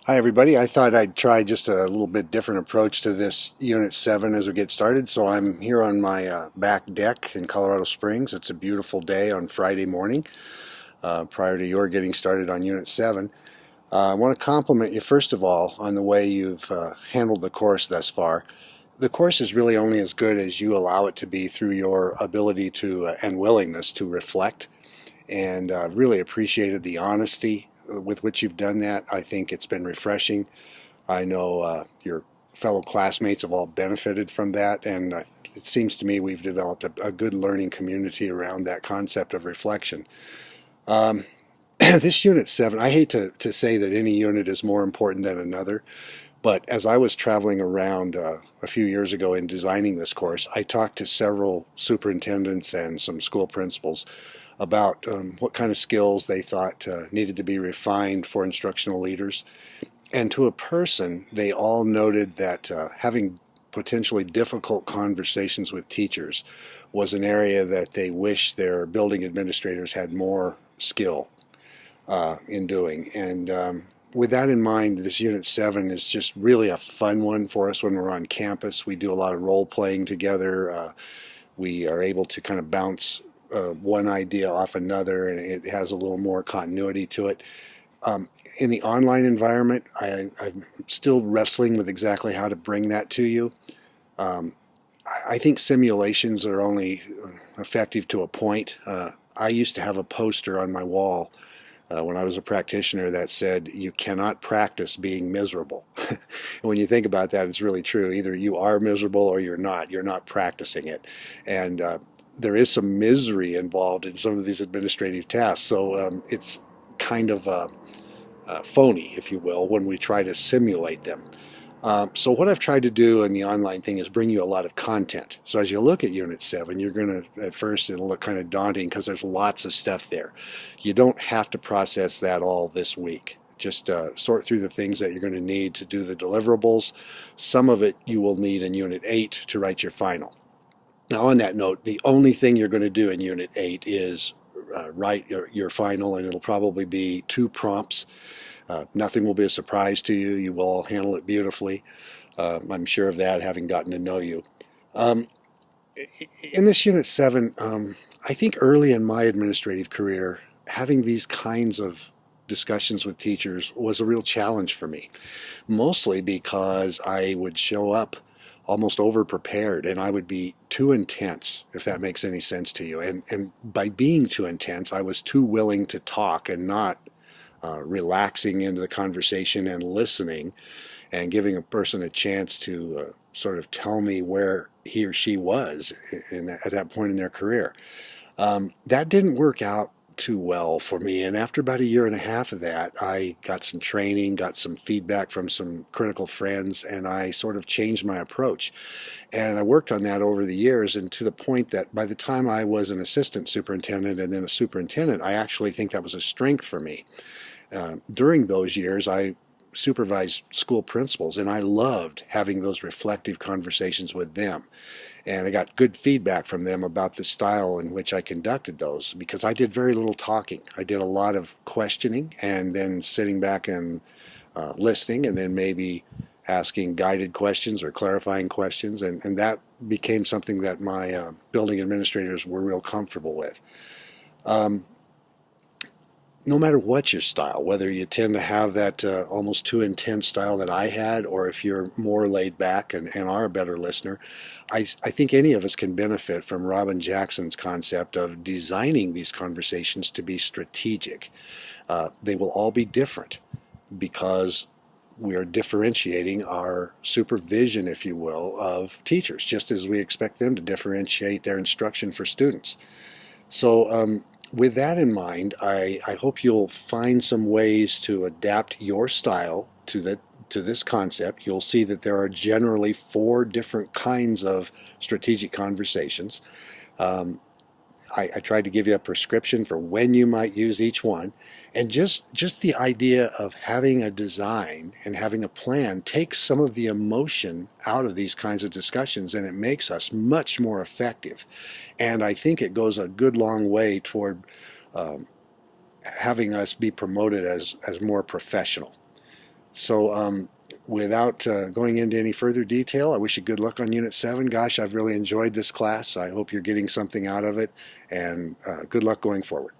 Hi everybody. I thought I'd try just a little bit different approach to this Unit 7 as we get started. So I'm here on my back deck in Colorado Springs. It's a beautiful day on Friday morning prior to your getting started on Unit 7. I want to compliment you first of all on the way you've handled the course thus far. The course is really only as good as you allow it to be through your ability to and willingness to reflect, and really appreciated the honesty with which you've done that. I think it's been refreshing. I know your fellow classmates have all benefited from that, and it seems to me we've developed a good learning community around that concept of reflection. Um, this Unit 7, I hate to say that any unit is more important than another, but as I was traveling around a few years ago in designing this course, I talked to several superintendents and some school principals about what kind of skills they thought needed to be refined for instructional leaders. And to a person, they all noted that having potentially difficult conversations with teachers was an area that they wish their building administrators had more skill in doing. And with that in mind, this Unit 7 is just really a fun one for us when we're on campus. We do a lot of role playing together. We are able to kind of bounce one idea off another, and it has a little more continuity to it. Um, in the online environment, I'm still wrestling with exactly how to bring that to you. Um, I think simulations are only effective to a point. I used to have a poster on my wall when I was a practitioner that said, "You cannot practice being miserable." And when you think about that, it's really true. Either you are miserable or you're not. You're not practicing it. And there is some misery involved in some of these administrative tasks. So it's kind of phony, if you will, when we try to simulate them. So what I've tried to do in the online thing is bring you a lot of content. So as you look at Unit 7, you're going to, at first, it'll look kind of daunting because there's lots of stuff there. You don't have to process that all this week. Just sort through the things that you're going to need to do the deliverables. Some of it you will need in Unit 8 to write your final. Now, on that note, the only thing you're going to do in Unit 8 is write your final, and it'll probably be two prompts. Nothing will be a surprise to you. You will all handle it beautifully. I'm sure of that, having gotten to know you. Um, in this Unit 7, I think early in my administrative career, having these kinds of discussions with teachers was a real challenge for me, mostly because I would show up almost over prepared and I would be too intense, if that makes any sense to you. And by being too intense, I was too willing to talk and not relaxing into the conversation and listening and giving a person a chance to sort of tell me where he or she was at that point in their career. That didn't work out too well for me. And after about a year and a half of that, I got some training, got some feedback from some critical friends, and I sort of changed my approach. And I worked on that over the years, and to the point that by the time I was an assistant superintendent and then a superintendent, I actually think that was a strength for me. During those years, I supervised school principals, and I loved having those reflective conversations with them. And I got good feedback from them about the style in which I conducted those because I did very little talking. I did a lot of questioning and then sitting back and listening, and then maybe asking guided questions or clarifying questions. And that became something that my building administrators were real comfortable with. Um, no matter what your style, whether you tend to have that almost too intense style that I had, or if you're more laid back and are a better listener, I think any of us can benefit from Robin Jackson's concept of designing these conversations to be strategic. They will all be different because we are differentiating our supervision, if you will, of teachers, just as we expect them to differentiate their instruction for students. So, with that in mind, I hope you'll find some ways to adapt your style to this concept. You'll see that there are generally four different kinds of strategic conversations. Um, I tried to give you a prescription for when you might use each one. And just the idea of having a design and having a plan takes some of the emotion out of these kinds of discussions, and it makes us much more effective. And I think it goes a good long way toward um, having us be promoted as more professional. So without going into any further detail, I wish you good luck on Unit 7. Gosh, I've really enjoyed this class. I hope you're getting something out of it, and good luck going forward.